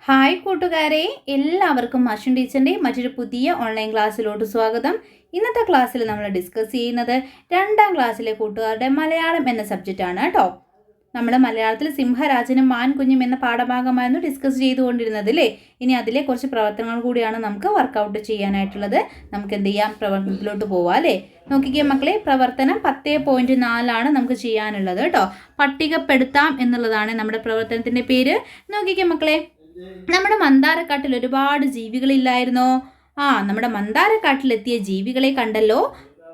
Hi കൂട്ടുകാരെ, എല്ലാവർക്കും അശ്വിൻ ടീച്ചറിൻ്റെ മറ്റൊരു പുതിയ ഓൺലൈൻ ക്ലാസ്സിലോട്ട് സ്വാഗതം. ഇന്നത്തെ ക്ലാസ്സിൽ നമ്മൾ ഡിസ്കസ് ചെയ്യുന്നത് 2ാം ക്ലാസ്സിലെ കൂട്ടുകാരുടെ മലയാളം എന്ന സബ്ജക്റ്റാണ് കേട്ടോ. നമ്മൾ മലയാളത്തിൽ സിംഹരാജനും മാൻകുഞ്ഞും എന്ന പാഠഭാഗമായിരുന്നു ഡിസ്കസ് ചെയ്തുകൊണ്ടിരുന്നത് അല്ലേ. ഇനി അതിലെ കുറച്ച് പ്രവർത്തനങ്ങൾ കൂടിയാണ് നമുക്ക് വർക്കൗട്ട് ചെയ്യാനായിട്ടുള്ളത്. നമുക്ക് എന്ത് ചെയ്യാം, പ്രവർത്തനത്തിലോട്ട് പോവാം അല്ലേ. നോക്കിക്കേ മക്കളെ, പ്രവർത്തനം 10.4 നമുക്ക് ചെയ്യാനുള്ളത് കേട്ടോ. പട്ടികപ്പെടുത്താം എന്നുള്ളതാണ് നമ്മുടെ പ്രവർത്തനത്തിൻ്റെ പേര്. നോക്കിക്കേ മക്കളെ, നമ്മുടെ മന്ദാരക്കാട്ടിൽ ഒരുപാട് ജീവികളില്ലായിരുന്നോ? നമ്മുടെ മന്ദാരക്കാട്ടിലെത്തിയ ജീവികളെ കണ്ടല്ലോ.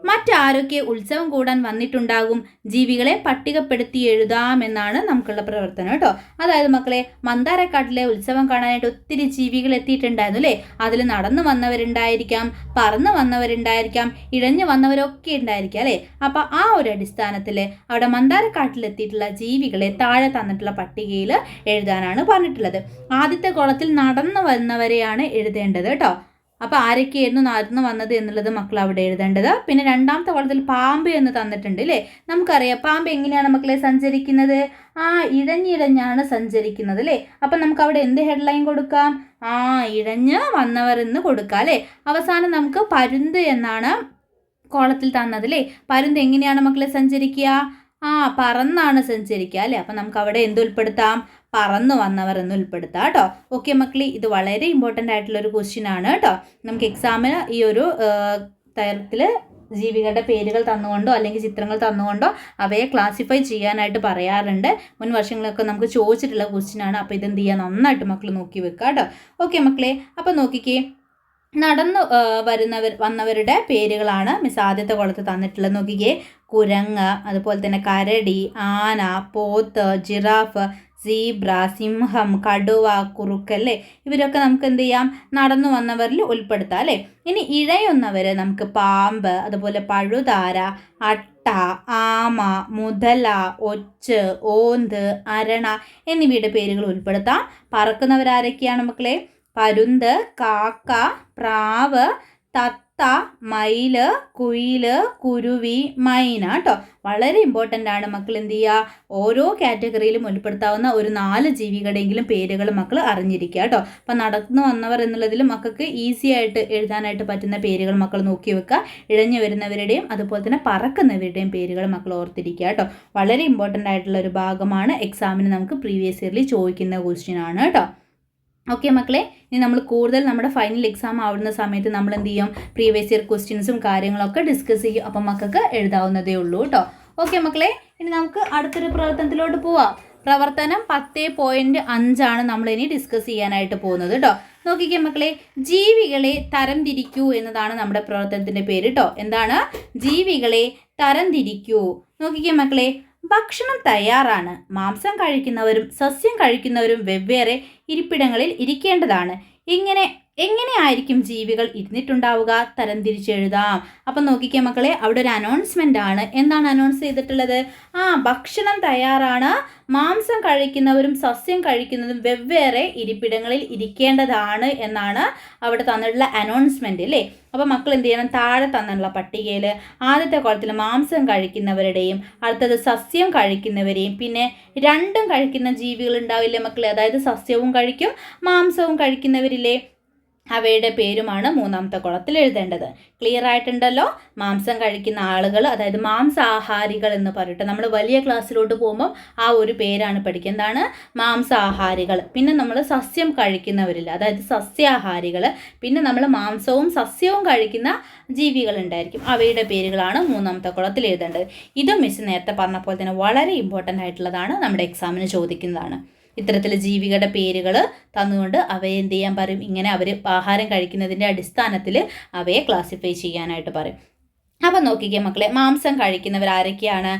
മറ്റാരൊക്കെ ഉത്സവം കൂടാൻ വന്നിട്ടുണ്ടാകും? ജീവികളെ പട്ടികപ്പെടുത്തി എഴുതാമെന്നാണ് നമുക്കുള്ള പ്രവർത്തനം കേട്ടോ. അതായത് മക്കളെ, മന്ദാരക്കാട്ടിലെ ഉത്സവം കാണാനായിട്ട് ഒത്തിരി ജീവികൾ എത്തിയിട്ടുണ്ടായിരുന്നു അല്ലേ. അതിൽ നടന്നു വന്നവരുണ്ടായിരിക്കാം, പറന്ന് വന്നവരുണ്ടായിരിക്കാം, ഇഴഞ്ഞു വന്നവരൊക്കെ ഉണ്ടായിരിക്കാം അല്ലേ. അപ്പോൾ ആ ഒരു അടിസ്ഥാനത്തിൽ അവിടെ മന്ദാരക്കാട്ടിലെത്തിയിട്ടുള്ള ജീവികളെ താഴെ തന്നിട്ടുള്ള പട്ടികയിൽ എഴുതാനാണ് പറഞ്ഞിട്ടുള്ളത്. ആദ്യത്തെ കോളത്തിൽ നടന്നു വന്നവരെയാണ് എഴുതേണ്ടത് കേട്ടോ. അപ്പോൾ ആരൊക്കെയായിരുന്നു നടന്നു വന്നത് എന്നുള്ളത് മക്കൾ അവിടെ എഴുതേണ്ടത്. പിന്നെ 2ാമത്തെ കോളത്തിൽ പാമ്പ് എന്ന് തന്നിട്ടുണ്ട് അല്ലേ. നമുക്കറിയാം പാമ്പ് എങ്ങനെയാണ് മക്കളെ സഞ്ചരിക്കുന്നത്? ഇഴഞ്ഞിഴഞ്ഞാണ് സഞ്ചരിക്കുന്നത് അല്ലേ. അപ്പം നമുക്ക് അവിടെ എന്ത് ഹെഡ്ലൈൻ കൊടുക്കാം? ഇഴഞ്ഞ് വന്നവർ എന്ന് കൊടുക്കാം അല്ലേ. അവസാനം നമുക്ക് പരുന്ത് എന്നാണ് കോളത്തിൽ തന്നത് അല്ലേ. പരുന്ത് എങ്ങനെയാണ് മക്കളെ സഞ്ചരിക്കുക? പറന്നാണ് സഞ്ചരിക്കുക അല്ലേ. അപ്പം നമുക്ക് അവിടെ എന്ത് ഉൾപ്പെടുത്താം? പറന്നു വന്നവർ എന്ന് ഉൾപ്പെടുത്താം കേട്ടോ. ഓക്കെ മക്കളെ, ഇത് വളരെ ഇമ്പോർട്ടൻ്റ് ആയിട്ടുള്ളൊരു ക്വസ്റ്റ്യൻ ആണ് കേട്ടോ. നമുക്ക് എക്സാമിന് ഈ ഒരു തരത്തിൽ ജീവികളുടെ പേരുകൾ തന്നുകൊണ്ടോ അല്ലെങ്കിൽ ചിത്രങ്ങൾ തന്നുകൊണ്ടോ അവയെ ക്ലാസിഫൈ ചെയ്യാനായിട്ട് പറയാറുണ്ട്. മുൻ വർഷങ്ങളൊക്കെ നമുക്ക് ചോദിച്ചിട്ടുള്ള ക്വസ്റ്റ്യൻ ആണ്. അപ്പോൾ ഇതെന്ത് ചെയ്യുക, നന്നായിട്ട് മക്കൾ നോക്കി വെക്കുക കേട്ടോ. ഓക്കെ മക്കളെ, അപ്പോൾ നോക്കിക്കേ, നടന്നു വന്നവരുടെ പേരുകളാണ് മിസ് ആദ്യത്തെ കോളത്ത് തന്നിട്ടുള്ളത്. നോക്കിക്കേ, കുരങ്ങ്, അതുപോലെ തന്നെ കരടി, ആന, പോത്ത്, ജിറാഫ്, സീബ്ര, സിംഹം, കടുവ, കുറുക്കല്ലേ. ഇവരൊക്കെ നമുക്ക് എന്ത് ചെയ്യാം, നടന്നു വന്നവരിൽ ഉൾപ്പെടുത്താം അല്ലേ. ഇനി ഇഴയുന്നവർ നമുക്ക് പാമ്പ്, അതുപോലെ പഴുതാര, അട്ട, ആമ, മുതല, ഒച്ച്, ഓന്ത്, അരണ എന്നിവയുടെ പേരുകൾ ഉൾപ്പെടുത്താം. പറക്കുന്നവരാരൊക്കെയാണ് മക്കളെ? പരുന്ത്, കാക്ക, പ്രാവ്, തത്ത, മയില്, കുയില്, കുരുവി, മൈന കേട്ടോ. വളരെ ഇമ്പോർട്ടൻ്റ് ആണ് മക്കൾ എന്ത് ചെയ്യുക, ഓരോ കാറ്റഗറിയിലും ഉൾപ്പെടുത്താവുന്ന ഒരു 4 ജീവികളുടെയെങ്കിലും പേരുകൾ മക്കൾ അറിഞ്ഞിരിക്കുക കേട്ടോ. അപ്പം നടന്നു വന്നവർ എന്നുള്ളതിൽ മക്കൾക്ക് ഈസി ആയിട്ട് എഴുതാനായിട്ട് പറ്റുന്ന പേരുകൾ മക്കൾ നോക്കി വെക്കുക. ഇഴഞ്ഞു വരുന്നവരുടെയും അതുപോലെ തന്നെ പറക്കുന്നവരുടെയും പേരുകൾ മക്കൾ ഓർത്തിരിക്കുക കേട്ടോ. വളരെ ഇമ്പോർട്ടൻ്റ് ആയിട്ടുള്ള ഒരു ഭാഗമാണ്. എക്സാമിന് നമുക്ക് പ്രീവിയസ് ഇയർലി ചോദിക്കുന്ന ക്വസ്റ്റ്യൻ ആണ് കേട്ടോ. ഓക്കെ മക്കളെ, ഇനി നമ്മൾ കൂടുതൽ നമ്മുടെ ഫൈനൽ എക്സാം ആവുന്ന സമയത്ത് നമ്മൾ എന്ത് ചെയ്യും, പ്രീവിയസ് ഇയർ ക്വസ്റ്റ്യൻസും കാര്യങ്ങളൊക്കെ ഡിസ്കസ് ചെയ്യും. അപ്പം മക്കൾക്ക് എഴുതാവുന്നതേ ഉള്ളൂ കേട്ടോ. ഓക്കെ മക്കളെ, ഇനി നമുക്ക് അടുത്തൊരു പ്രവർത്തനത്തിലോട്ട് പോവാം. പ്രവർത്തനം 10.5 നമ്മളിനി ഡിസ്കസ് ചെയ്യാനായിട്ട് പോകുന്നത് കേട്ടോ. നോക്കിക്കേ മക്കളെ, ജീവികളെ തരംതിരിക്കൂ എന്നതാണ് നമ്മുടെ പ്രവർത്തനത്തിൻ്റെ പേര് കേട്ടോ. എന്താണ്? ജീവികളെ തരംതിരിക്കൂ. നോക്കിക്കേ മക്കളെ, ഭക്ഷണം തയ്യാറാണ്. മാംസം കഴിക്കുന്നവരും സസ്യം കഴിക്കുന്നവരും വെവ്വേറെ ഇരിപ്പിടങ്ങളിൽ ഇരിക്കേണ്ടതാണ്. എങ്ങനെ ആയിരിക്കും ജീവികൾ ഇരുന്നിട്ടുണ്ടാവുക? തരംതിരിച്ചെഴുതാം. അപ്പം നോക്കിക്കേ മക്കളെ, അവിടെ ഒരു അനൗൺസ്മെൻ്റ് ആണ്. എന്താണ് അനൗൺസ് ചെയ്തിട്ടുള്ളത്? ഭക്ഷണം തയ്യാറാണ്. മാംസം കഴിക്കുന്നവരും സസ്യം കഴിക്കുന്നതും വെവ്വേറെ ഇരിപ്പിടങ്ങളിൽ ഇരിക്കേണ്ടതാണ് എന്നാണ് അവിടെ തന്നിട്ടുള്ള അനൗൺസ്മെൻ്റ് അല്ലേ. അപ്പോൾ മക്കൾ എന്ത് ചെയ്യണം, താഴെ തന്നിട്ടുള്ള പട്ടികയിൽ ആദ്യത്തെ കോളത്തിൽ മാംസം കഴിക്കുന്നവരുടെയും അടുത്തത് സസ്യം കഴിക്കുന്നവരെയും പിന്നെ രണ്ടും കഴിക്കുന്ന ജീവികൾ ഉണ്ടാവില്ലേ മക്കളെ, അതായത് സസ്യവും കഴിക്കും മാംസവും കഴിക്കുന്നവരില്ലേ, അവയുടെ പേരുമാണ് 3ാമത്തെ കോളത്തിൽ എഴുതേണ്ടത്. ക്ലിയർ ആയിട്ടുണ്ടല്ലോ? മാംസം കഴിക്കുന്ന ആളുകൾ, അതായത് മാംസാഹാരികൾ എന്ന് പറഞ്ഞിട്ട് നമ്മൾ വലിയ ക്ലാസ്സിലോട്ട് പോകുമ്പോൾ ആ ഒരു പേരാണ് പഠിക്കുക. എന്താണ്? മാംസാഹാരികൾ. പിന്നെ നമ്മൾ സസ്യം കഴിക്കുന്നവരില്ല, അതായത് സസ്യാഹാരികൾ. പിന്നെ നമ്മൾ മാംസവും സസ്യവും കഴിക്കുന്ന ജീവികളുണ്ടായിരിക്കും, അവയുടെ പേരുകളാണ് 3ാമത്തെ കോളത്തിൽ എഴുതേണ്ടത്. ഇതും മിസ് നേരത്തെ പറഞ്ഞ പോലെ തന്നെ വളരെ ഇമ്പോർട്ടൻ്റ് ആയിട്ടുള്ളതാണ്, നമ്മുടെ എക്സാമിന് ചോദിക്കുന്നതാണ്. ഇത്തരത്തിൽ ജീവികളുടെ പേരുകൾ തന്നുകൊണ്ട് അവയെ എന്ത് ചെയ്യാൻ പറയും, ഇങ്ങനെ അവർ ആഹാരം കഴിക്കുന്നതിൻ്റെ അടിസ്ഥാനത്തിൽ അവയെ ക്ലാസിഫൈ ചെയ്യാനായിട്ട് പറയും. അപ്പം നോക്കിക്കേ മക്കളെ, മാംസം കഴിക്കുന്നവർ ആരൊക്കെയാണ്?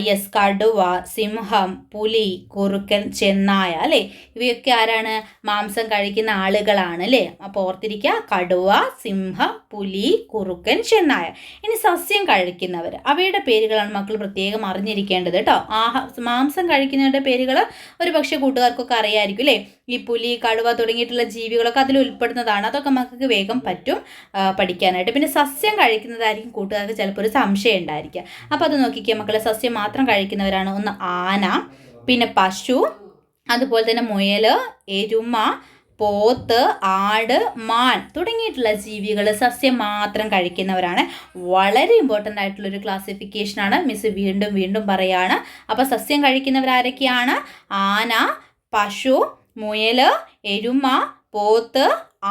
യെസ്, കടുവ, സിംഹം, പുലി, കുറുക്കൻ, ചെന്നായ അല്ലേ. ഇവയൊക്കെ ആരാണ്? മാംസം കഴിക്കുന്ന ആളുകളാണ് അല്ലേ. അപ്പോൾ ഓർത്തിരിക്കുക, കടുവ, സിംഹം, പുലി, കുറുക്കൻ, ചെന്നായ. ഇനി സസ്യം കഴിക്കുന്നവർ, അവയുടെ പേരുകളാണ് മക്കൾ പ്രത്യേകം അറിഞ്ഞിരിക്കേണ്ടത് കേട്ടോ. മാംസം കഴിക്കുന്നവരുടെ പേരുകൾ ഒരു പക്ഷേ കൂട്ടുകാർക്കൊക്കെ അറിയാമായിരിക്കും അല്ലേ. ഈ പുലി, കടുവ തുടങ്ങിയിട്ടുള്ള ജീവികളൊക്കെ അതിൽ ഉൾപ്പെടുന്നതാണ്. അതൊക്കെ മക്കൾക്ക് വേഗം പറ്റും പഠിക്കാനായിട്ട്. പിന്നെ സസ്യം കഴിക്കുന്നതായിരിക്കും കൂട്ടുകാർക്ക് ചിലപ്പോൾ ഒരു സംശയം ഉണ്ടായിരിക്കുക. അപ്പോൾ അത് നോക്കിക്കുക മക്കളെ, സസ്യം മാത്രം കഴിക്കുന്നവരാണ് ഒന്ന് ആന, പിന്നെ പശു, അതുപോലെ തന്നെ മുയൽ, എരുമ, പോത്ത്, ആട്, മാൻ തുടങ്ങിയിട്ടുള്ള ജീവികൾ സസ്യം മാത്രം കഴിക്കുന്നവരാണ്. വളരെ ഇമ്പോർട്ടൻ്റ് ആയിട്ടുള്ളൊരു ക്ലാസിഫിക്കേഷനാണ്. മിസ് വീണ്ടും വീണ്ടും പറയുകയാണ്. അപ്പോൾ സസ്യം കഴിക്കുന്നവരാരൊക്കെയാണ്? ആന, പശു, മുയൽ, എരുമ, പോത്ത്,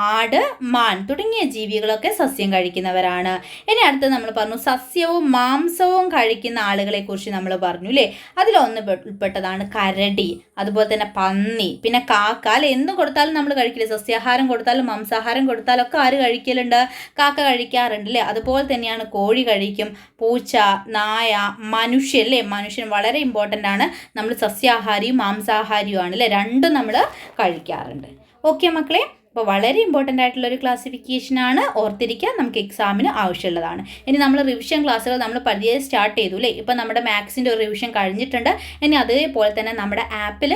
ആട്, മാൻ തുടങ്ങിയ ജീവികളൊക്കെ സസ്യം കഴിക്കുന്നവരാണ്. ഇനി അടുത്ത് നമ്മൾ പറഞ്ഞു സസ്യവും മാംസവും കഴിക്കുന്ന ആളുകളെ കുറിച്ച് നമ്മൾ പറഞ്ഞു അല്ലേ. അതിലൊന്ന് ഉൾപ്പെട്ടതാണ് കരടി, അതുപോലെ തന്നെ പന്നി, പിന്നെ കാക്ക. അല്ലെ, എന്ത് കൊടുത്താലും നമ്മൾ കഴിക്കില്ലേ? സസ്യാഹാരം കൊടുത്താലും മാംസാഹാരം കൊടുത്താലും ഒക്കെ ആര് കഴിക്കലുണ്ട്? കാക്ക കഴിക്കാറുണ്ട് അല്ലേ. അതുപോലെ തന്നെയാണ് കോഴി കഴിക്കും, പൂച്ച, നായ, മനുഷ്യൻ അല്ലേ. മനുഷ്യൻ വളരെ ഇമ്പോർട്ടൻ്റ് ആണ്. നമ്മൾ സസ്യാഹാരിയും മാംസാഹാരിയുമാണ് അല്ലേ, രണ്ടും നമ്മൾ കഴിക്കാറുണ്ട്. ഓക്കെ മക്കളെ, അപ്പോൾ വളരെ ഇമ്പോർട്ടൻ്റ് ആയിട്ടുള്ളൊരു ക്ലാസിഫിക്കേഷനാണ്. ഓർത്തിരിക്കുക, നമുക്ക് എക്സാമിന് ആവശ്യമുള്ളതാണ്. ഇനി നമ്മൾ റിവിഷൻ ക്ലാസ്സുകൾ നമ്മൾ പതിയെ സ്റ്റാർട്ട് ചെയ്തു അല്ലേ. ഇപ്പോൾ നമ്മുടെ മാത്സിൻ്റെ ഒരു റിവിഷൻ കഴിഞ്ഞിട്ടുണ്ട്. ഇനി അതേപോലെ തന്നെ നമ്മുടെ ആപ്പിൽ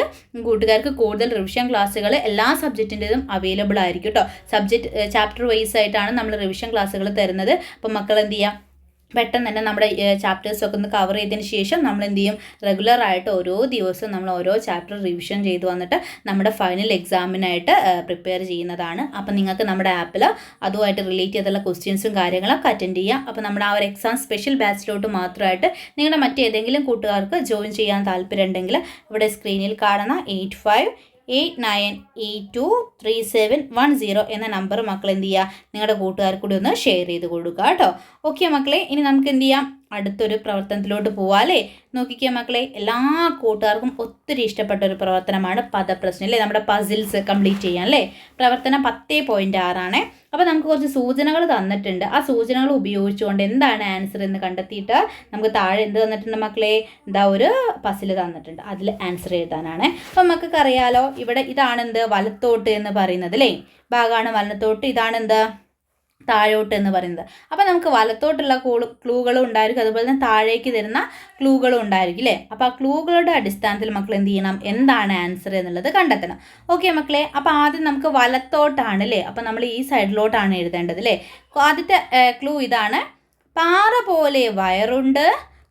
കൂട്ടുകാർക്ക് കൂടുതൽ റിവിഷൻ ക്ലാസ്സുകൾ എല്ലാ സബ്ജക്റ്റിൻ്റെതും അവൈലബിൾ ആയിരിക്കും കേട്ടോ. സബ്ജക്റ്റ് ചാപ്റ്റർ വൈസ് ആയിട്ടാണ് നമ്മൾ റിവിഷൻ ക്ലാസ്സുകൾ തരുന്നത്. അപ്പോൾ മക്കൾ എന്ത് ചെയ്യുക, പെട്ടെന്ന് തന്നെ നമ്മുടെ ചാപ്റ്റേഴ്സൊക്കെ ഒന്ന് കവർ ചെയ്തതിന് ശേഷം നമ്മൾ എന്ത് ചെയ്യും, റെഗുലറായിട്ട് ഓരോ ദിവസവും നമ്മൾ ഓരോ ചാപ്റ്റർ റിവിഷൻ ചെയ്ത് വന്നിട്ട് നമ്മുടെ ഫൈനൽ എക്സാമിനായിട്ട് പ്രിപ്പയർ ചെയ്യുന്നതാണ്. അപ്പം നിങ്ങൾക്ക് നമ്മുടെ ആപ്പിൽ അതുമായിട്ട് റിലേറ്റ് ചെയ്തുള്ള ക്വസ്റ്റ്യൻസും കാര്യങ്ങളൊക്കെ അറ്റൻഡ് ചെയ്യാം. അപ്പോൾ നമ്മുടെ ആ ഒരു എക്സാം സ്പെഷ്യൽ ബാച്ചിലോട്ട് മാത്രമായിട്ട് നിങ്ങളുടെ മറ്റേതെങ്കിലും കൂട്ടുകാർക്ക് ജോയിൻ ചെയ്യാൻ താല്പര്യം ഉണ്ടെങ്കിൽ ഇവിടെ സ്ക്രീനിൽ കാണുന്ന 8589823710 എന്ന നമ്പർ മക്കൾ എന്ത് ചെയ്യുക, നിങ്ങളുടെ കൂട്ടുകാർക്ക് കൂടി ഒന്ന് ഷെയർ ചെയ്ത് കൊടുക്കുക കേട്ടോ. ഓക്കെ മക്കളെ, ഇനി നമുക്ക് എന്ത് ചെയ്യാം, അടുത്തൊരു പ്രവർത്തനത്തിലോട്ട് പോവാം അല്ലേ. നോക്കിക്കുക മക്കളെ, എല്ലാ കൂട്ടുകാർക്കും ഒത്തിരി ഇഷ്ടപ്പെട്ട ഒരു പ്രവർത്തനമാണ് പദപ്രശ്നം അല്ലേ. നമ്മുടെ പസിൽസ് കംപ്ലീറ്റ് ചെയ്യാം അല്ലേ. പ്രവർത്തനം 10.6 അപ്പോൾ നമുക്ക് കുറച്ച് സൂചനകൾ തന്നിട്ടുണ്ട്. ആ സൂചനകൾ ഉപയോഗിച്ചുകൊണ്ട് എന്താണ് ആൻസർ എന്ന് കണ്ടെത്തിയിട്ട് നമുക്ക് താഴെ എന്ത് തന്നിട്ടുണ്ട് മക്കളെ, എന്താ ഒരു പസിൽ തന്നിട്ടുണ്ട്, അതിൽ ആൻസർ എഴുതാനാണ്. അപ്പം നമുക്കൊക്കെ അറിയാലോ, ഇവിടെ ഇതാണെന്ത്, വലത്തോട്ട് എന്ന് പറയുന്നത് അല്ലേ. ഭാഗമാണ് വലത്തോട്ട്, ഇതാണെന്ത്, താഴോട്ട് എന്ന് പറയുന്നത്. അപ്പോൾ നമുക്ക് വലത്തോട്ടുള്ള ക്ലൂകളും ഉണ്ടായിരിക്കും, അതുപോലെ തന്നെ താഴേക്ക് തരുന്ന ക്ലൂകളും ഉണ്ടായിരിക്കും അല്ലേ. അപ്പോൾ ആ ക്ലൂകളുടെ അടിസ്ഥാനത്തിൽ മക്കൾ എന്ത് ചെയ്യണം, എന്താണ് ആൻസർ എന്നുള്ളത് കണ്ടെത്തണം. ഓക്കെ മക്കളെ, അപ്പോൾ ആദ്യം നമുക്ക് വലത്തോട്ടാണ് അല്ലേ. അപ്പോൾ നമ്മൾ ഈ സൈഡിലോട്ടാണ് എഴുതേണ്ടത് അല്ലേ. ആദ്യത്തെ ക്ലൂ ഇതാണ്: പാറ പോലെ വയറുണ്ട്,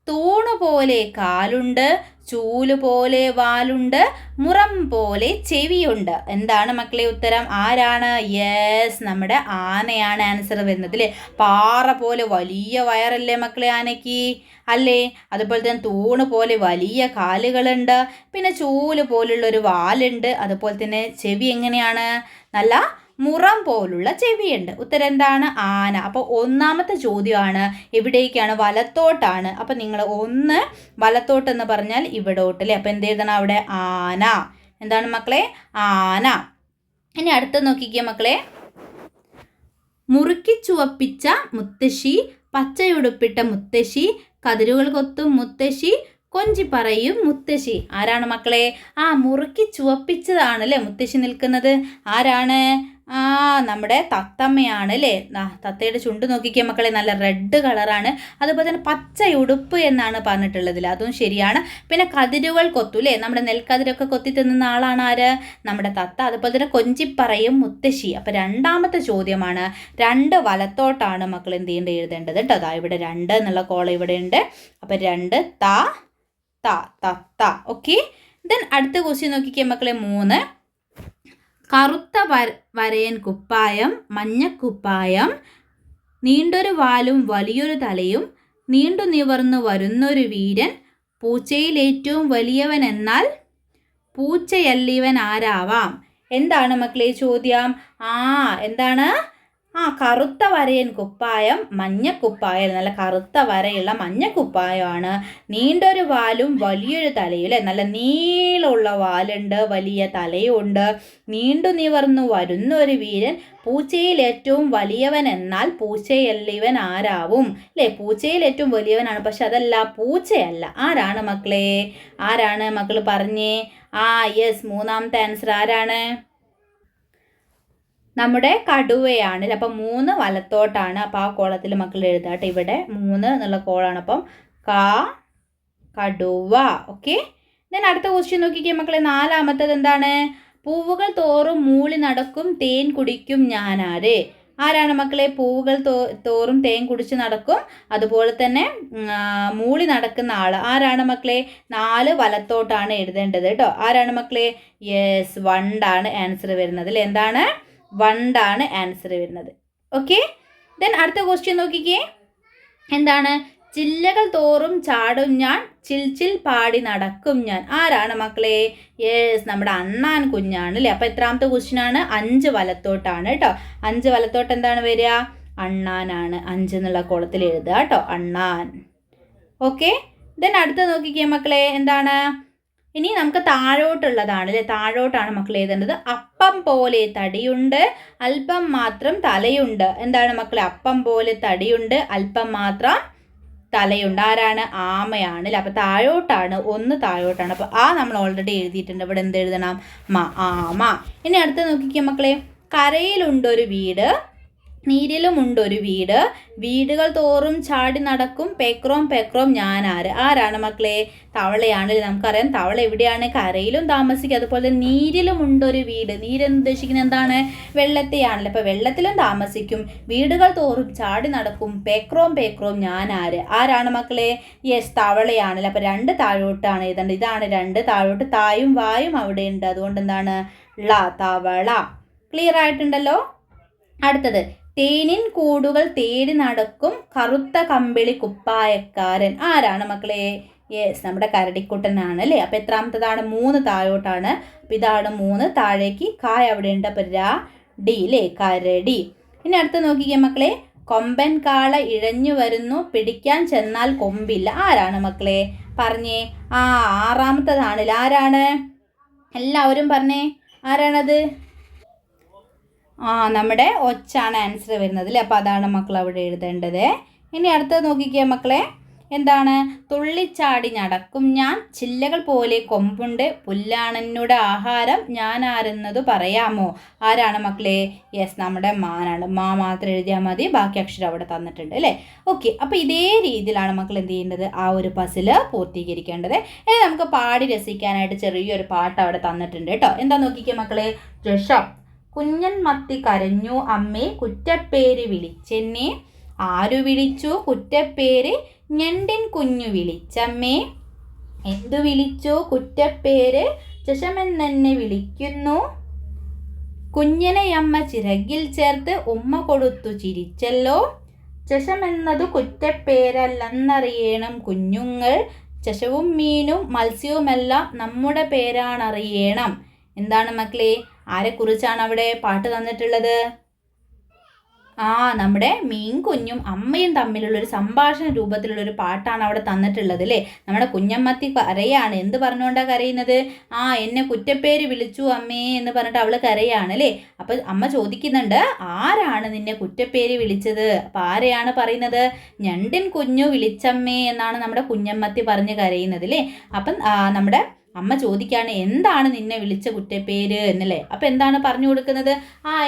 തൂണ് പോലെ കാലുണ്ട്, ചൂല് പോലെ വാലുണ്ട്, മുറം പോലെ ചെവിയുണ്ട്. എന്താണ് മക്കളെ ഉത്തരം? ആരാണ്? യെസ്, നമ്മുടെ ആനയാണ് ആൻസർ വരുന്നത് അല്ലേ. പാറ പോലെ വലിയ വയറല്ലേ മക്കളെ ആനയ്ക്ക് അല്ലേ. അതുപോലെ തന്നെ തൂണ് പോലെ വലിയ കാലുകളുണ്ട്, പിന്നെ ചൂല് പോലുള്ളൊരു വാലുണ്ട്, അതുപോലെ തന്നെ ചെവി എങ്ങനെയാണ്, നല്ല മുറം പോലുള്ള ചെവിയുണ്ട്. ഉത്തരം എന്താണ്? ആന. അപ്പോൾ ഒന്നാമത്തെ ചോദ്യമാണ് എവിടേക്കാണ്, വലത്തോട്ടാണ്. അപ്പോൾ നിങ്ങൾ ഒന്ന് വലത്തോട്ടെന്ന് പറഞ്ഞാൽ ഇവിടോട്ട് അല്ലേ. അപ്പോൾ എന്ത് എഴുതണം അവിടെ? ആന. എന്താണ് മക്കളെ? ആന. ഇനി അടുത്ത നോക്കിക്കുക മക്കളെ: മുറുക്കി ചുവപ്പിച്ച മുത്തശ്ശി, പച്ചയുടുപ്പിട്ട മുത്തശ്ശി, കതിരുകൾ കൊത്തും മുത്തശ്ശി, കൊഞ്ചി പറയും മുത്തശ്ശി. ആരാണ് മക്കളെ? മുറുക്കി ചുവപ്പിച്ചതാണ് അല്ലേ മുത്തശ്ശി നിൽക്കുന്നത്. ആരാണ്? നമ്മുടെ തത്തമ്മയാണ് അല്ലേ. തത്തയുടെ ചുണ്ട് നോക്കിക്കുക മക്കളെ, നല്ല റെഡ് കളറാണ്. അതുപോലെ തന്നെ പച്ചയുടുപ്പ് എന്നാണ് പറഞ്ഞിട്ടുള്ളത്, അതും ശരിയാണ്. പിന്നെ കതിരുകൾ കൊത്തു അല്ലേ, നമ്മുടെ നെൽക്കതിരൊക്കെ കൊത്തി തിന്നുന്ന ആളാണ് ആര്? നമ്മുടെ തത്ത. അതുപോലെ തന്നെ കൊഞ്ചിപ്പറയും മുത്തശ്ശി. അപ്പോൾ രണ്ടാമത്തെ ചോദ്യമാണ്. 2 വലത്തോട്ടാണ് മക്കൾ എന്ത് ചെയ്യേണ്ടത്, എഴുതേണ്ടത് കേട്ടോ. അതാ ഇവിടെ 2 എന്നുള്ള കോളം ഇവിടെ ഉണ്ട്. അപ്പോൾ 2 തത്ത. ഓക്കെ. ദെൻ അടുത്ത ക്വസ്റ്റ്യൻ നോക്കിക്കുക മക്കളെ, 3 കറുത്ത വരയൻ കുപ്പായം, മഞ്ഞക്കുപ്പായം, നീണ്ടൊരു വാലും വലിയൊരു തലയും, നീണ്ടു നിവർന്നു വരുന്നൊരു വീരൻ, പൂച്ചയിൽ ഏറ്റവും വലിയവൻ എന്നാൽ പൂച്ചയല്ലിവൻ ആരാവാം. എന്താണ് മക്കളെ ചോദ്യം? എന്താണ്? കറുത്ത വരയൻ കുപ്പായം, മഞ്ഞക്കുപ്പായം, നല്ല കറുത്ത വരയുള്ള മഞ്ഞക്കുപ്പായമാണ്. നീണ്ടൊരു വാലും വലിയൊരു തലയും അല്ലേ, നല്ല നീളമുള്ള വാലുണ്ട്, വലിയ തലയുണ്ട്, നീണ്ടു നിവർന്നു വരുന്ന ഒരു വീരൻ, പൂച്ചയിൽ ഏറ്റവും വലിയവൻ എന്നാൽ പൂച്ചയല്ലിവൻ ആരാവും അല്ലേ. പൂച്ചയിൽ ഏറ്റവും വലിയവനാണ്, പക്ഷെ അതല്ല, പൂച്ചയല്ല. ആരാണ് മക്കളെ? ആരാണ് മക്കൾ പറഞ്ഞേ? യെസ്, മൂന്നാമത്തെ ആൻസർ ആരാണ്? നമ്മുടെ കടുവയാണ്. അപ്പം 3 വലത്തോട്ടാണ്. അപ്പോൾ ആ കോളത്തിൽ മക്കൾ എഴുതാട്ടെ. ഇവിടെ 3 എന്നുള്ള കോളാണ്. അപ്പം കടുവ. ഓക്കെ. ഞാൻ അടുത്ത ക്വസ്റ്റ്യൻ നോക്കിക്കേ മക്കളെ, 4ാമത്തേത് എന്താണ്? പൂവുകൾ തോറും മൂളി നടക്കും തേൻ കുടിക്കും ഞാനാര്. ആരാണ് മക്കളെ? പൂവുകൾ തോറും തേൻ കുടിച്ച് നടക്കും, അതുപോലെ തന്നെ മൂളി നടക്കുന്ന ആൾ ആരാണ് മക്കളെ? 4 വലത്തോട്ടാണ് എഴുതേണ്ടത് കേട്ടോ. ആരാണ് മക്കളെ? യെസ്, വണ്ടാണ് ആൻസർ വരുന്നത് അല്ലേ? എന്താണ്? വണ്ടാണ് ആൻസർ വരുന്നത്. ഓക്കെ, ദെൻ അടുത്ത ക്വസ്റ്റ്യൻ നോക്കിക്കേ. എന്താണ്? ചില്ലകൾ തോറും ചാടും ഞാൻ, ചിൽ ചിൽ പാടി നടക്കും ഞാൻ. ആരാണ് മക്കളെ? യെസ്, നമ്മുടെ അണ്ണാൻ കുഞ്ഞാണ് അല്ലേ? അപ്പോൾ എത്രാമത്തെ ക്വസ്റ്റ്യൻ ആണ്? 5 വലത്തോട്ടാണ് കേട്ടോ. 5 വലത്തോട്ട് എന്താണ് വരിക? അണ്ണാനാണ്. 5 എന്നുള്ള കോളത്തിൽ എഴുതുക കേട്ടോ, അണ്ണാൻ. ഓക്കെ, ദെൻ അടുത്ത നോക്കിക്കേ മക്കളെ. എന്താണ്? ഇനി നമുക്ക് താഴോട്ടുള്ളതാണ് അല്ലേ? താഴോട്ടാണ് മക്കൾ എഴുതേണ്ടത്. അപ്പം പോലെ തടിയുണ്ട്, അല്പം മാത്രം തലയുണ്ട്. എന്താണ് മക്കളെ? അപ്പം പോലെ തടിയുണ്ട്, അല്പം മാത്രം തലയുണ്ട്. ആരാണ്? ആമയാണ് അല്ലേ? അപ്പോൾ താഴോട്ടാണ്, 1 താഴോട്ടാണ്. അപ്പോൾ ആ നമ്മൾ ഓൾറെഡി എഴുതിയിട്ടുണ്ട്. ഇവിടെ എന്ത് എഴുതണം? ആമ. ഇനി അടുത്ത നോക്കിക്കേ മക്കളെ. കരയിലുണ്ടൊരു വീട്, നീരിലുമുണ്ടൊരു വീട്, വീടുകൾ തോറും ചാടി നടക്കും, പേക്രോം പേക്രോം ഞാനാര്. ആരാണ് മക്കളെ? തവളയാണ്. നമുക്കറിയാം തവള എവിടെയാണ്? കരയിലും താമസിക്കുക, അതുപോലെ തന്നെ നീരിലും ഉണ്ടൊരു വീട്. നീരെന്ന് ഉദ്ദേശിക്കുന്നത് എന്താണ്? വെള്ളത്തെയാണല്ലോ. അപ്പോൾ വെള്ളത്തിലും താമസിക്കും, വീടുകൾ തോറും ചാടി നടക്കും, പേക്രോം പേക്രോം ഞാനാര്. ആരാണ് മക്കളെ? യെസ്, തവളയാണല്ലോ. അപ്പോൾ 2 താഴോട്ടാണ് എഴുതേണ്ടത്. ഇതാണ് 2 താഴോട്ട്. തായും വായും അവിടെ ഉണ്ട്, അതുകൊണ്ട് എന്താണ്? തവള. ക്ലിയർ ആയിട്ടുണ്ടല്ലോ? അടുത്തത്, തേനിൻ കൂടുകൾ തേടി നടക്കും, കറുത്ത കമ്പിളി കുപ്പായക്കാരൻ. ആരാണ് മക്കളെ? യെസ്, നമ്മുടെ കരടിക്കുട്ടനാണ് അല്ലേ? അപ്പോൾ എത്രാമത്തതാണ്? 3 താഴോട്ടാണ്. അപ്പോൾ ഇതാണ് 3, താഴേക്ക് കായ അവിടെ ഉണ്ട്. അപ്പോൾ ഡി അല്ലേ? കരടി. ഇനി അടുത്ത് നോക്കിക്കേ മക്കളെ. കൊമ്പൻ കാള ഇഴഞ്ഞു വരുന്നു, പിടിക്കാൻ ചെന്നാൽ കൊമ്പില്ല. ആരാണ് മക്കളെ? പറഞ്ഞേ. 6ാമത്തതാണല്ലോ. ആരാണ്? എല്ലാവരും പറഞ്ഞേ, ആരാണത്? നമ്മുടെ ഒച്ചാണ് ആൻസർ വരുന്നത് അല്ലേ? അപ്പോൾ അതാണ് മക്കൾ അവിടെ എഴുതേണ്ടത്. ഇനി അടുത്തത് നോക്കിക്കേ മക്കളെ. എന്താണ്? തുള്ളിച്ചാടി നടക്കും ഞാൻ, ചില്ലകൾ പോലെ കൊമ്പുണ്ട്, പുല്ലാണെന്നുടെ ആഹാരം, ഞാൻ ആരെന്നത് പറയാമോ. ആരാണ് മക്കളെ? യെസ്, നമ്മുടെ മാനാണ്. മാത്രം എഴുതിയാൽ മതി, ബാക്കി അക്ഷരം അവിടെ തന്നിട്ടുണ്ട് അല്ലേ? ഓക്കെ, അപ്പോൾ ഇതേ രീതിയിലാണ് മക്കൾ എന്ത് ചെയ്യേണ്ടത്? ആ ഒരു പസില് പൂർത്തീകരിക്കേണ്ടത്. ഇനി നമുക്ക് പാടി രസിക്കാനായിട്ട് ചെറിയൊരു പാട്ട് അവിടെ തന്നിട്ടുണ്ട് കേട്ടോ. എന്താ നോക്കിക്കേ മക്കളെ. ജഷം. കുഞ്ഞൻ മത്തി കരഞ്ഞു അമ്മേ, കുറ്റപ്പേര് വിളിച്ചെന്നെ. ആരു വിളിച്ചു കുറ്റപ്പേര്? ഞണ്ടിൻ കുഞ്ഞു വിളിച്ചമ്മേ. എന്തു വിളിച്ചു കുറ്റപ്പേര്? ചഷമെന്നെ വിളിക്കുന്നു. കുഞ്ഞനെയമ്മ ചിറകിൽ ചേർത്ത് ഉമ്മ കൊടുത്തു ചിരിച്ചല്ലോ. ചഷമെന്നതു കുറ്റപ്പേരല്ലെന്നറിയണം കുഞ്ഞുങ്ങൾ. ചഷവും മീനും മത്സ്യവുമെല്ലാം നമ്മുടെ പേരാണറിയണം. എന്താണ് മക്കളെ? ആരെക്കുറിച്ചാണ് അവിടെ പാട്ട് തന്നിട്ടുള്ളത്? നമ്മുടെ മീൻ കുഞ്ഞും അമ്മയും തമ്മിലുള്ളൊരു സംഭാഷണ രൂപത്തിലുള്ളൊരു പാട്ടാണ് അവിടെ തന്നിട്ടുള്ളത് അല്ലേ? നമ്മുടെ കുഞ്ഞമ്മത്തി കരയാണ്. എന്ത് പറഞ്ഞുകൊണ്ടാണ് കരയുന്നത്? എന്നെ കുറ്റപ്പേര് വിളിച്ചു അമ്മേ എന്ന് പറഞ്ഞിട്ട് അവൾ കരയാണ് അല്ലേ? അപ്പം അമ്മ ചോദിക്കുന്നുണ്ട്, ആരാണ് നിന്നെ കുറ്റപ്പേര് വിളിച്ചത്? അപ്പം ആരെയാണ് പറയുന്നത്? ഞണ്ടിൻ കുഞ്ഞു വിളിച്ചമ്മേ എന്നാണ് നമ്മുടെ കുഞ്ഞമ്മത്തി പറഞ്ഞ് കരയുന്നത് അല്ലേ? അപ്പം നമ്മുടെ അമ്മ ചോദിക്കുകയാണ്, എന്താണ് നിന്നെ വിളിച്ച കുറ്റപ്പേര് എന്നല്ലേ? അപ്പം എന്താണ് പറഞ്ഞു കൊടുക്കുന്നത്?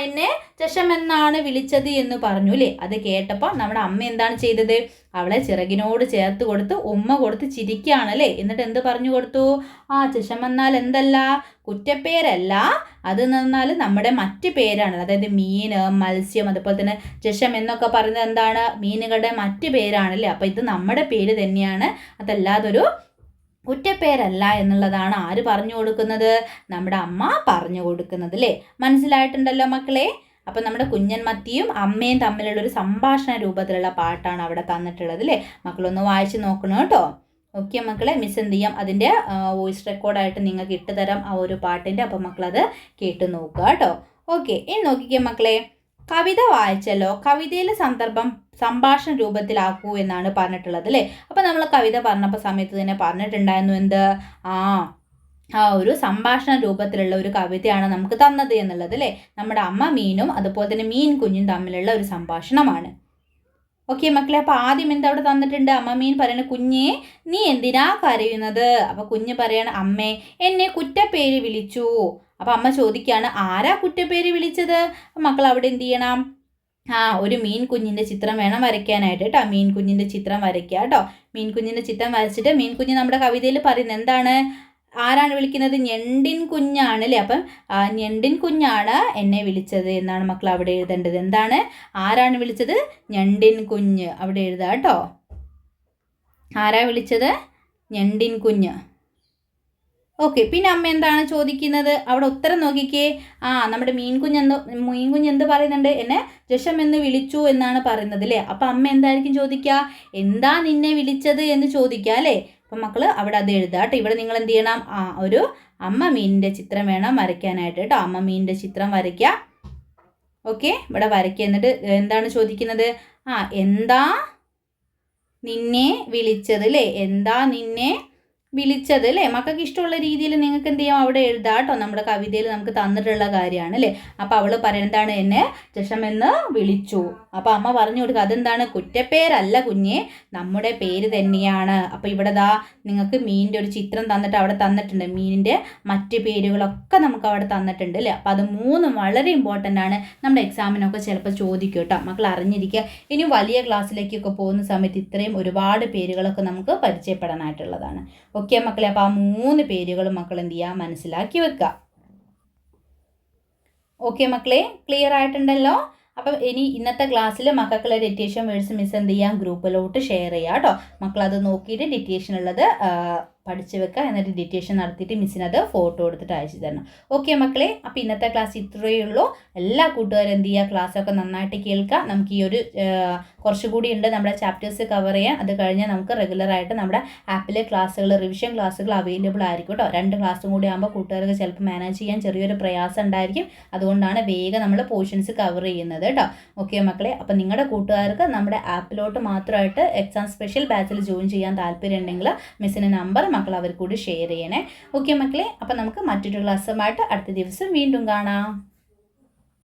എന്നെ ചഷമെന്നാണ് വിളിച്ചത് എന്ന് പറഞ്ഞു അല്ലേ? അത് കേട്ടപ്പോൾ നമ്മുടെ അമ്മ എന്താണ് ചെയ്തത്? അവളെ ചിറകിനോട് ചേർത്ത് കൊടുത്ത് ഉമ്മ കൊടുത്ത് ചിരിക്കുകയാണല്ലേ? എന്നിട്ട് എന്ത് പറഞ്ഞു കൊടുത്തു? ചഷമെന്നാൽ എന്തല്ല? കുറ്റപ്പേരല്ല, അത് എന്നാൽ നമ്മുടെ മറ്റ് പേരാണ്. അതായത് മീൻ, മത്സ്യം, അതുപോലെ തന്നെ ചഷം എന്നൊക്കെ പറയുന്നത് എന്താണ്? മീനുകളുടെ മറ്റ് പേരാണല്ലേ? അപ്പോൾ ഇത് നമ്മുടെ പേര് തന്നെയാണ്, അതല്ലാതൊരു കുറ്റപ്പേരല്ല എന്നുള്ളതാണ് ആര് പറഞ്ഞു കൊടുക്കുന്നത്? നമ്മുടെ അമ്മ പറഞ്ഞു കൊടുക്കുന്നത് അല്ലേ? മനസ്സിലായിട്ടുണ്ടല്ലോ മക്കളെ? അപ്പം നമ്മുടെ കുഞ്ഞൻ മത്തിയും അമ്മയും തമ്മിലുള്ളൊരു സംഭാഷണ രൂപത്തിലുള്ള പാട്ടാണ് അവിടെ തന്നിട്ടുള്ളത് അല്ലേ? മക്കളൊന്ന് വായിച്ച് നോക്കണം കേട്ടോ. ഓക്കെ മക്കളെ, മിസ് എന്ത് ചെയ്യാം, അതിൻ്റെ വോയിസ് റെക്കോർഡായിട്ട് നിങ്ങൾക്ക് ഇട്ടുതരാം ആ ഒരു പാട്ടിൻ്റെ. അപ്പം മക്കളത് കേട്ട് നോക്കുക കേട്ടോ. ഓക്കെ, ഇനി നോക്കിക്കേ മക്കളെ. കവിത വായിച്ചല്ലോ, കവിതയിലെ സന്ദർഭം സംഭാഷണ രൂപത്തിലാക്കൂ എന്നാണ് പറഞ്ഞിട്ടുള്ളത് അല്ലേ? അപ്പം നമ്മൾ കവിത പറഞ്ഞപ്പോൾ സമയത്ത് തന്നെ പറഞ്ഞിട്ടുണ്ടായിരുന്നു എന്ത്? ഒരു സംഭാഷണ രൂപത്തിലുള്ള ഒരു കവിതയാണ് നമുക്ക് തന്നത് എന്നുള്ളത് അല്ലേ? നമ്മുടെ അമ്മ മീനും അതുപോലെ തന്നെ മീൻ കുഞ്ഞും തമ്മിലുള്ള ഒരു സംഭാഷണമാണ്. ഓക്കെ മക്കളെ, അപ്പോൾ ആദ്യം എന്താ അവിടെ തന്നിട്ടുണ്ട്? അമ്മ മീൻ പറയണ, കുഞ്ഞേ നീ എന്തിനാ കരയുന്നത്? അപ്പോൾ കുഞ്ഞ് പറയാണ്, അമ്മേ എന്നെ കുറ്റപ്പേര് വിളിച്ചു. അപ്പോൾ അമ്മ ചോദിക്കുകയാണ്, ആരാ കുറ്റപ്പേര് വിളിച്ചത്? മക്കൾ അവിടെ എന്ത് ചെയ്യണം? ഒരു മീൻ കുഞ്ഞിൻ്റെ ചിത്രം വേണം വരയ്ക്കാനായിട്ട് കേട്ടോ. മീൻ കുഞ്ഞിൻ്റെ ചിത്രം വരയ്ക്കുക കേട്ടോ. മീൻ കുഞ്ഞിൻ്റെ ചിത്രം വരച്ചിട്ട് മീൻ കുഞ്ഞ് നമ്മുടെ കവിതയിൽ പറയുന്നത് എന്താണ്? ആരാണ് വിളിക്കുന്നത്? ഞണ്ടിൻ കുഞ്ഞാണ് അല്ലേ? അപ്പം ഞണ്ടിൻ കുഞ്ഞാണ് എന്നെ വിളിച്ചത് എന്നാണ് മക്കൾ അവിടെ എഴുതേണ്ടത്. എന്താണ്? ആരാണ് വിളിച്ചത്? ഞണ്ടിൻ കുഞ്ഞ്. അവിടെ എഴുതുക കേട്ടോ. ആരാ വിളിച്ചത്? ഞണ്ടിൻ കുഞ്ഞ്. ഓക്കെ, പിന്നെ അമ്മ എന്താണ് ചോദിക്കുന്നത്? അവിടെ ഉത്തരം നോക്കിക്കേ. നമ്മുടെ മീൻകുഞ്ഞ് എന്ത് പറയുന്നുണ്ട്? എന്നെ ജഷം എന്ന് വിളിച്ചു എന്നാണ് പറയുന്നത് അല്ലേ? അപ്പം അമ്മ എന്തായിരിക്കും ചോദിക്കുക? എന്താ നിന്നെ വിളിച്ചത് എന്ന് ചോദിക്കുക അല്ലേ? അപ്പം മക്കൾ അവിടെ അത് എഴുതുക കേട്ടോ. ഇവിടെ നിങ്ങൾ എന്ത് ചെയ്യണം? ഒരു അമ്മ മീനിൻ്റെ ചിത്രം വേണം വരയ്ക്കാനായിട്ട് കേട്ടോ. അമ്മ മീനിൻ്റെ ചിത്രം വരയ്ക്കുക. ഓക്കെ, ഇവിടെ വരയ്ക്കുക. എന്നിട്ട് എന്താണ് ചോദിക്കുന്നത്? എന്താ നിന്നെ വിളിച്ചത് അല്ലേ? എന്താ നിന്നെ വിളിച്ചത് അല്ലേ? മക്കൾക്ക് ഇഷ്ടമുള്ള രീതിയിൽ നിങ്ങൾക്ക് എന്ത് ചെയ്യാം? അവിടെ എഴുതാം കേട്ടോ. നമ്മുടെ കവിതയിൽ നമുക്ക് തന്നിട്ടുള്ള കാര്യമാണ് അല്ലേ? അപ്പോൾ അവൾ പറയുന്നതാണ് എന്നെ ജഷമെന്ന് വിളിച്ചു. അപ്പോൾ അമ്മ പറഞ്ഞു കൊടുക്കുക, അതെന്താണ്? കുറ്റപ്പേരല്ല കുഞ്ഞെ, നമ്മുടെ പേര് തന്നെയാണ്. അപ്പോൾ ഇവിടെ നിങ്ങൾക്ക് മീനിൻ്റെ ഒരു ചിത്രം തന്നിട്ട് അവിടെ തന്നിട്ടുണ്ട്. മീനിൻ്റെ മറ്റ് പേരുകളൊക്കെ നമുക്ക് അവിടെ തന്നിട്ടുണ്ട് അല്ലേ? അപ്പോൾ അത് 3 വളരെ ഇമ്പോർട്ടൻ്റ് ആണ്. നമ്മുടെ എക്സാമിനൊക്കെ ചിലപ്പോൾ ചോദിക്കും കേട്ടോ. മക്കൾ അറിഞ്ഞിരിക്കുക. ഇനി വലിയ ക്ലാസ്സിലേക്കൊക്കെ പോകുന്ന സമയത്ത് ഇത്രയും ഒരുപാട് പേരുകളൊക്കെ നമുക്ക് പരിചയപ്പെടാനായിട്ടുള്ളതാണ്. ഓക്കെ മക്കളെ, അപ്പോൾ 3 പേരുകളും മക്കൾ എന്ത് ചെയ്യുക? മനസ്സിലാക്കി വെക്കുക. ഓക്കെ മക്കളെ, ക്ലിയർ ആയിട്ടുണ്ടല്ലോ? അപ്പം ഇനി ഇന്നത്തെ ക്ലാസ്സിൽ മക്കൾക്കുള്ള ഡിറ്റേഷൻ വേർഡ്സ് മിസ് എന്ത് ചെയ്യാം? ഗ്രൂപ്പിലോട്ട് ഷെയർ ചെയ്യാം കേട്ടോ. മക്കളത് നോക്കിയിട്ട് ഡിറ്റേഷൻ ഉള്ളത് പഠിച്ചു വെക്കുക. എന്നിട്ട് ഡിറ്റേഷൻ നടത്തിയിട്ട് മിസ്സിനത് ഫോട്ടോ എടുത്തിട്ട് അയച്ചു തരണം. ഓക്കെ മക്കളെ, അപ്പോൾ ഇന്നത്തെ ക്ലാസ് ഇത്രയേ ഉള്ളൂ. എല്ലാ കൂട്ടുകാരും എന്ത് ചെയ്യുക? ക്ലാസ്സൊക്കെ നന്നായിട്ട് കേൾക്കുക. നമുക്ക് ഈ ഒരു കുറച്ചുകൂടി ഉണ്ട് നമ്മുടെ ചാപ്റ്റേഴ്സ് കവർ ചെയ്യാൻ. അത് കഴിഞ്ഞാൽ നമുക്ക് റെഗുലറായിട്ട് നമ്മുടെ ആപ്പിലെ ക്ലാസ്സുകൾ, റിവിഷൻ ക്ലാസ്സുകൾ അവൈലബിൾ ആയിരിക്കും കേട്ടോ. 2 ക്ലാസ്സും കൂടി ആകുമ്പോൾ കൂട്ടുകാർക്ക് ചിലപ്പോൾ മാനേജ് ചെയ്യാൻ ചെറിയൊരു പ്രയാസം ഉണ്ടായിരിക്കും. അതുകൊണ്ടാണ് വേഗം നമ്മൾ പോർഷൻസ് കവർ ചെയ്യുന്നത് കേട്ടോ. ഓക്കെ മക്കളെ, അപ്പോൾ നിങ്ങളുടെ കൂട്ടുകാർക്ക് നമ്മുടെ ആപ്പിലോട്ട് മാത്രമായിട്ട് എക്സാം സ്പെഷ്യൽ ബാച്ചിൽ ജോയിൻ ചെയ്യാൻ താല്പര്യം ഉണ്ടെങ്കിൽ മിസ്സിൻ്റെ നമ്പർ മക്കൾ അവർ കൂടി ഷെയർ ചെയ്യണേ. ഓക്കെ മക്കളെ, അപ്പോൾ നമുക്ക് മറ്റൊരു ക്ലാസ്സുമായിട്ട് അടുത്ത ദിവസം വീണ്ടും കാണാം.